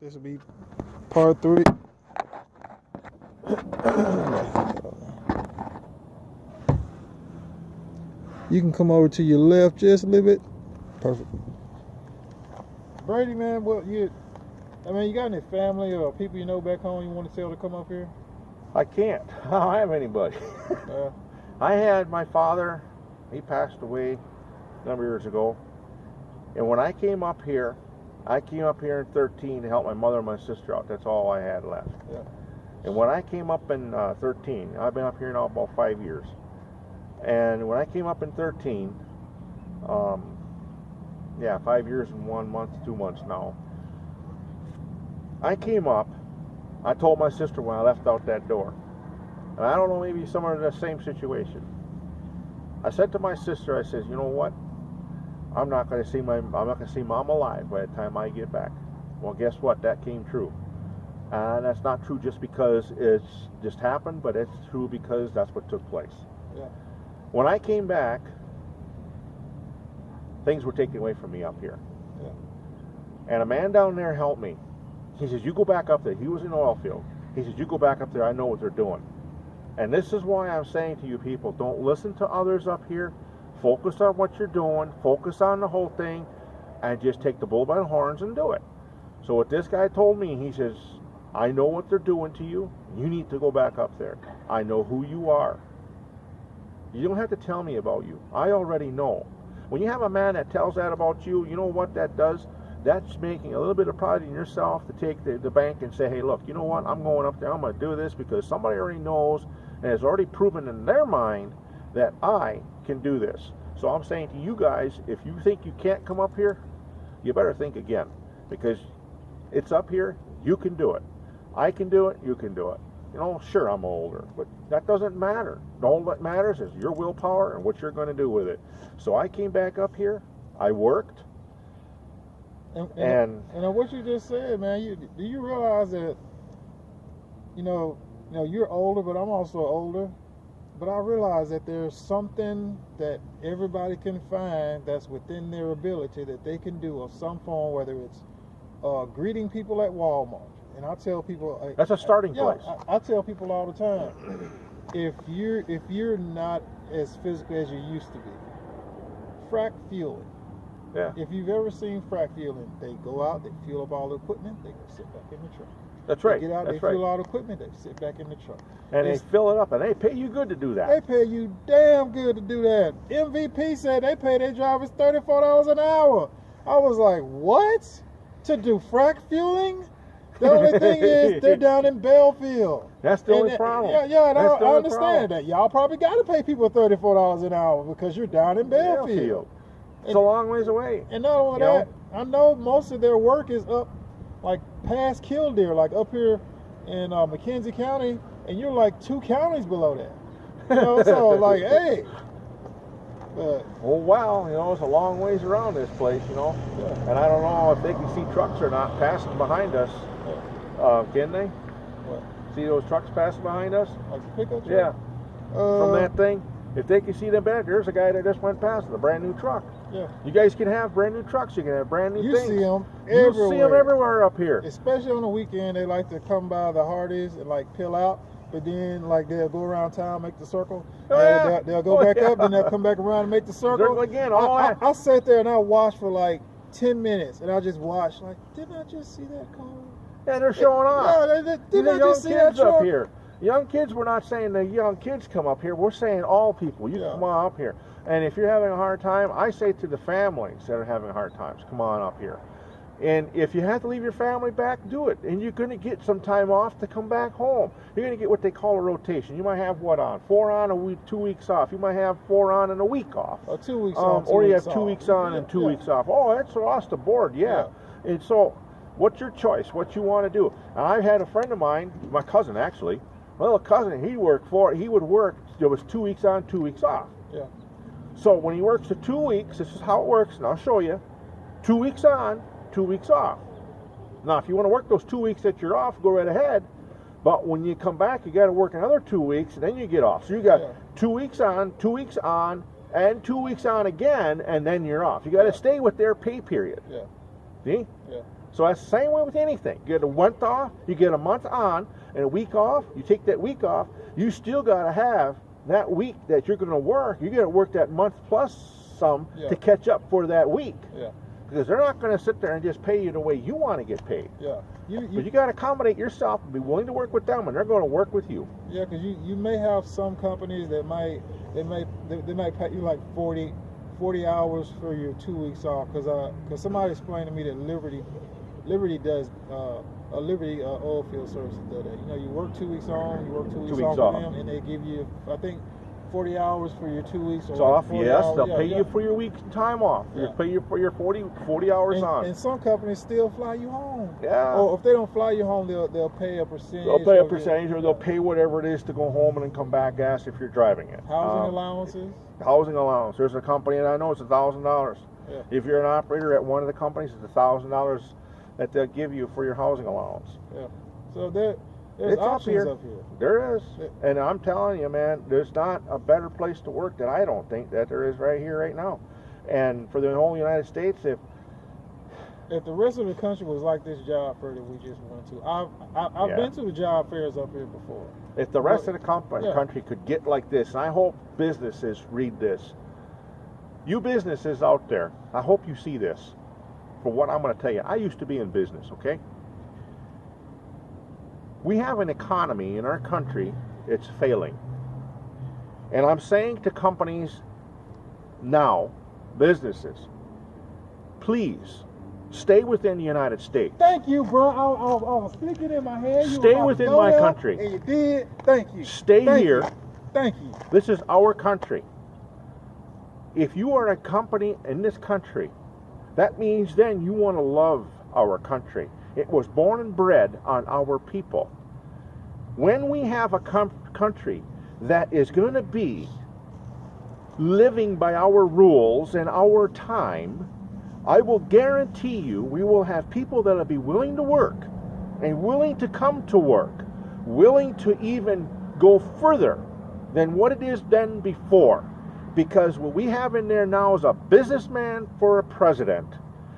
This will be part 3. You can come over to your left just a little bit. Perfect. Brady, man, you got any family or people you know back home you want to tell to come up here? I can't. I don't have anybody. I had my father. He passed away a number of years ago. And when I came up here in 13 to help my mother and my sister out. That's all I had left. Yeah. And when I came up in 13, I've been up here now about 5 years. And when I came up in 13, 5 years and 1 month, 2 months now. I came up, I told my sister when I left out that door, and I don't know, maybe somewhere in the same situation. I said to my sister, I said, you know what? I'm not going to see Mom alive by the time I get back. Well, guess what? That came true. And that's not true just because it's just happened, but it's true because that's what took place. Yeah. When I came back, things were taken away from me up here. Yeah. And a man down there helped me. He says, you go back up there. He was in Oilfield. He says, you go back up there. I know what they're doing. And this is why I'm saying to you people, don't listen to others up here. Focus on what you're doing. Focus on the whole thing. And just take the bull by the horns and do it. So what this guy told me, he says, I know what they're doing to you. You need to go back up there. I know who you are. You don't have to tell me about you. I already know. When you have a man that tells that about you, you know what that does? That's making a little bit of pride in yourself to take the bank and say, hey, look, you know what? I'm going up there. I'm going to do this because somebody already knows and has already proven in their mind that I can do this. So I'm saying to you guys, if you think you can't come up here, you better think again, because it's up here. You can do it. I can do it. You can do it. You know, sure, I'm older, but that doesn't matter. All that matters is your willpower and what you're going to do with it. So I came back up here. I worked. And what you just said, man, do you realize that, you know, you're older, but I'm also older. But I realize that there's something that everybody can find that's within their ability that they can do of some form, whether it's greeting people at Walmart. And I tell people that's a starting place. I tell people all the time, if you're not as physical as you used to be, frac fueling. Yeah. If you've ever seen frac fueling, they go out, they fuel up all the equipment, they go sit back in the truck. That's right. They get out, That's they fuel right. all the equipment, they sit back in the truck. And they fill it up, and they pay you good to do that. They pay you damn good to do that. MVP said they pay their drivers $34 an hour. I was like, what? To do frac fueling? The only thing is they're down in Belfield. That's the only problem. Yeah, and I understand that. Y'all probably got to pay people $34 an hour because you're down in Belfield. It's a long ways away. And not only that, I know most of their work is up, like past Killdeer, like up here in McKenzie County, and you're like 2 counties below that. You know, so like, hey. Oh wow, it's a long ways around this place, Yeah. And I don't know if they can see trucks or not passing behind us. Can they? What? See those trucks passing behind us? Like the pickup truck? Yeah. From that thing. If they can see them back, there's a guy that just went past with a brand new truck. Yeah. You guys can have brand new trucks. You can have brand new things. You see them everywhere. You see them everywhere up here. Especially on the weekend, they like to come by the Hardee's and like peel out. But then, like, they'll go around town, make the circle. They'll go back up, and they'll come back around and make the circle. Circle again, all that. I sat there and I watched for like 10 minutes, and I just watched. Like, didn't I just see that car? Yeah, they're showing off. Yeah, didn't I just see that truck? Up here. Young kids, we're not saying the young kids come up here. We're saying all people. You come on up here. And if you're having a hard time, I say to the families that are having hard times, come on up here. And if you have to leave your family back, do it. And you're going to get some time off to come back home. You're going to get what they call a rotation. You might have 4 on, a week, 2 weeks off. You might have 4 on and a week off. Or 2 weeks on, 2 or you weeks have 2 off. weeks on and 2 weeks off. Oh, that's across the board, yeah. And so, what's your choice? What you want to do? And I had a friend of mine, my cousin actually, my little cousin, he would work, there was 2 weeks on, 2 weeks off. Yeah. So when he works for 2 weeks, this is how it works, and I'll show you. 2 weeks on, 2 weeks off. Now, if you want to work those 2 weeks that you're off, go right ahead. But when you come back, you got to work another 2 weeks, and then you get off. So you got 2 weeks on, 2 weeks on, and 2 weeks on again, and then you're off. You got to stay with their pay period. Yeah. See? Yeah. So that's the same way with anything. You get a month off, you get a month on, and a week off. You take that week off. You still got to have that week that you're going to work. You got to work that month plus some to catch up for that week. Yeah. Because they're not going to sit there and just pay you the way you want to get paid. Yeah. But you got to accommodate yourself and be willing to work with them, and they're going to work with you. Yeah, because you may have some companies that might pay you like 40 hours for your 2 weeks off. Because somebody explained to me that Liberty does Liberty Oilfield Services does that. You know, you work 2 weeks on, you work 2 weeks off with them, and they give you, I think, 40 hours for your 2 weeks off. Yes, hours. they'll pay you for your week's time off. They'll pay you for your 40 hours on. And some companies still fly you home. Yeah. Or if they don't fly you home, they'll pay a percentage. They'll pay a percentage, or they'll pay whatever it is to go home and then come back, ask if you're driving it. Housing allowances. Housing allowance. There's a company that I know, it's $1,000. Yeah. If you're an operator at one of the companies, it's $1,000 that they'll give you for your housing allowance. Yeah. So there's options up here. There is. And I'm telling you, man, there's not a better place to work that I don't think that there is right here, right now. And for the whole United States, if the rest of the country was like this job fair that we just went to, I've been to the job fairs up here before. If the rest of the country could get like this, and I hope businesses read this. You businesses out there, I hope you see this. For what I'm going to tell you, I used to be in business, okay? We have an economy in our country, it's failing. And I'm saying to companies now, businesses, please stay within the United States. Thank you, bro. I was thinking in my head. Stay within my country. And you did. Thank you. Stay here. Thank you. This is our country. If you are a company in this country, that means then you want to love our country. It was born and bred on our people. When we have a country that is going to be living by our rules and our time, I will guarantee you we will have people that will be willing to work and willing to come to work, willing to even go further than what it is done before. Because what we have in there now is a businessman for a president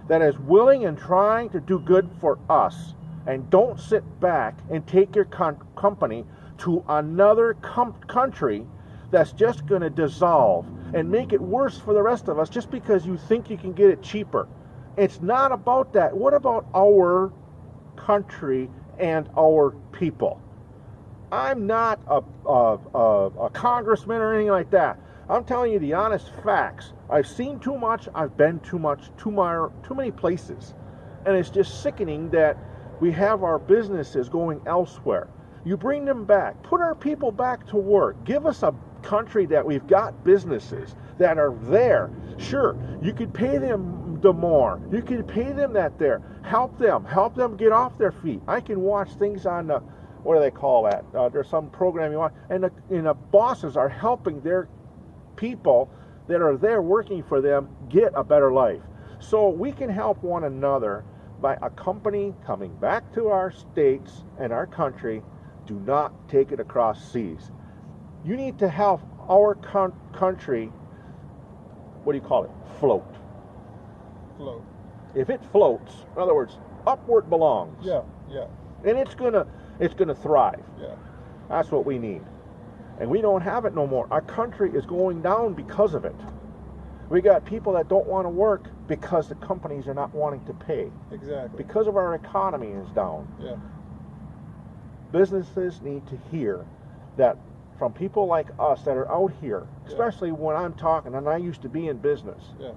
that is willing and trying to do good for us. And don't sit back and take your company to another country that's just going to dissolve and make it worse for the rest of us just because you think you can get it cheaper. It's not about that. What about our country and our people? I'm not a congressman or anything like that. I'm telling you the honest facts. I've seen too much. I've been too many places. And it's just sickening that we have our businesses going elsewhere. You bring them back. Put our people back to work. Give us a country that we've got businesses that are there. Sure, you could pay them the more. You could pay them that there. Help them get off their feet. I can watch things on the, what do they call that? There's some program you watch, and the bosses are helping their people that are there working for them get a better life. So we can help one another by a company coming back to our states and our country. Do not take it across seas. You need to help our country, what do you call it? Float. If it floats, in other words, upward belongs. Yeah. And it's gonna thrive. Yeah. That's what we need. And we don't have it no more. Our country is going down because of it. We got people that don't want to work because the companies are not wanting to pay. Exactly. Because of our economy is down. Yeah. Businesses need to hear that from people like us that are out here, especially when I'm talking, and I used to be in business. Yeah.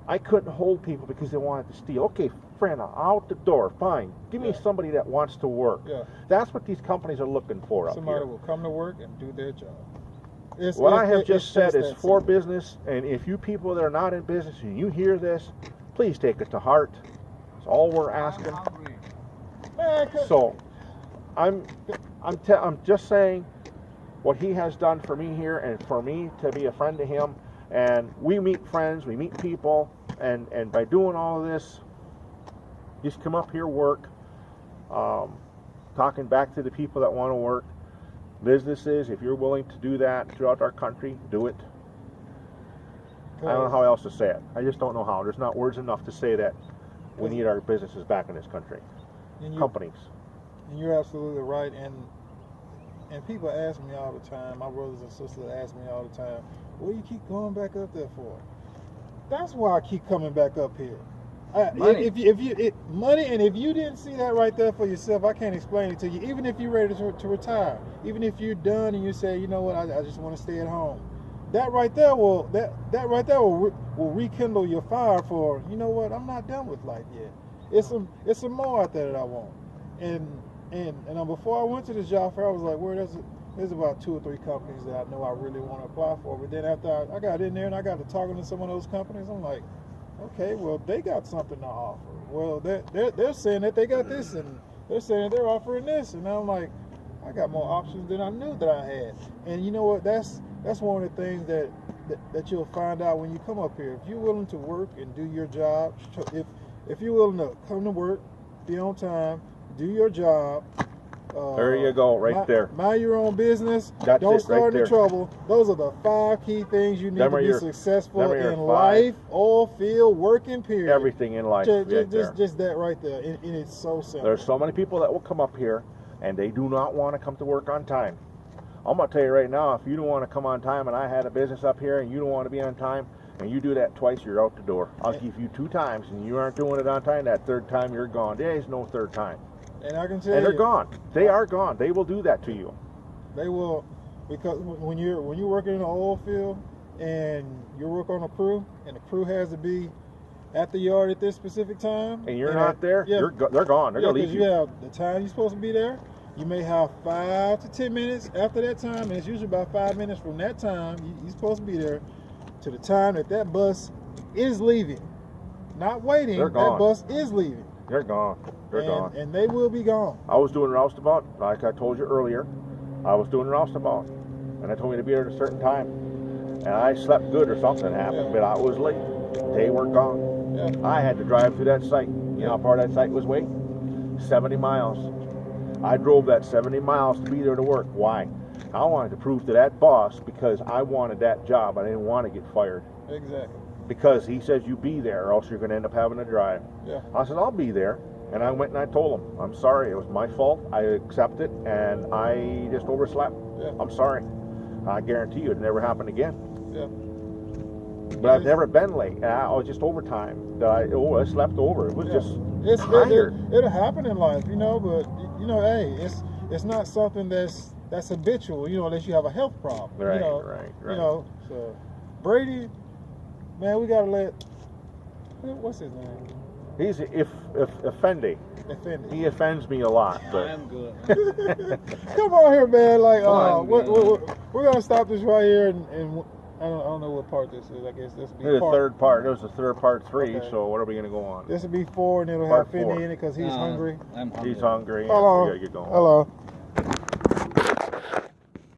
I couldn't hold people because they wanted to steal. Okay, friend, out the door, fine. Give me somebody that wants to work. Yeah. That's what these companies are looking for Somebody up here. will come to work and do their job. What I have just said is for business, and if you people that are not in business and you hear this, please take it to heart. That's all we're asking. So, I'm just saying what he has done for me here, and for me to be a friend to him. And we meet friends, we meet people, and by doing all of this, just come up here, work, talking back to the people that want to work. Businesses, if you're willing to do that throughout our country, do it. I don't know how else to say it. I just don't know how. There's not words enough to say that We need our businesses back in this country. Companies. And you're absolutely right. And people ask me all the time, my brothers and sisters ask me all the time, what do you keep going back up there for? That's why I keep coming back up here. Money. Money, and if you didn't see that right there for yourself, I can't explain it to you. Even if you're ready to retire, even if you're done and you say, you know what, I just want to stay at home. That right there will rekindle your fire for, you know what, I'm not done with life yet. It's some more out there that I want. And before I went to this job fair, I was like, well, there's about 2 or 3 companies that I know I really want to apply for. But then after I got in there and I got to talking to some of those companies, I'm like, okay, well, they got something to offer. Well, they're saying that they got this, and they're saying they're offering this, and I'm like, I got more options than I knew that I had. And you know what? That's one of the things that you'll find out when you come up here. If you're willing to work and do your job, if you're willing to come to work, be on time, do your job. There you go, there. Mind your own business. That's Don't it, start right any there. trouble. Those are the 5 key things you need to be successful in life, oil field, working, period. Everything in life. Just that right there. And it's so simple. There's so many people that will come up here and they do not want to come to work on time. I'm going to tell you right now, if you don't want to come on time and I had a business up here and you don't want to be on time and you do that twice, you're out the door. I'll give you 2 times and you aren't doing it on time, that 3rd time you're gone. There is no 3rd time. And I can tell you. And they're gone. They are gone. They will do that to you. They will, because when you're working in an oil field and you work on a crew and the crew has to be at the yard at this specific time. And you're not there, they're gone. They're going to leave you. You have the time you're supposed to be there. You may have 5 to 10 minutes after that time, and it's usually about 5 minutes from that time you're supposed to be there to the time that bus is leaving. Not waiting, They're gone. That bus is leaving. They're gone. They're gone. And they will be gone. I was doing roustabout, like I told you earlier. I was doing roustabout, and they told me to be there at a certain time. And I slept good or something happened, but I was late. They were gone. Yeah. I had to drive to that site. You know how far that site was away? 70 miles. I drove that 70 miles to be there to work. Why? I wanted to prove to that boss because I wanted that job. I didn't want to get fired. Exactly. Because he says you be there or else you're going to end up having to drive. Yeah. I said, I'll be there. And I went and I told him, I'm sorry, it was my fault. I accept it, and I just overslept. Yeah. I'm sorry. I guarantee you it never happened again. Yeah. But I've never been late. I was just overtime. I slept over. It was just tired. It'll happen in life, you know, but, you know, hey, it's not something that's habitual, you know, unless you have a health problem. Right, you know, right. You know, so Brady, man, we got to what's his name? He's Effendi. Effendi. He offends me a lot. But I'm good. Come on here, man. Like, We're gonna stop this right here, and I don't know what part this is. I guess this will be the third part. There was the third part 3. Okay. So what are we gonna go on? This will be 4, and it'll Part have Fendi 4. in it because he's hungry. I'm hungry. He's hungry. Hello. We gotta get going. Hello.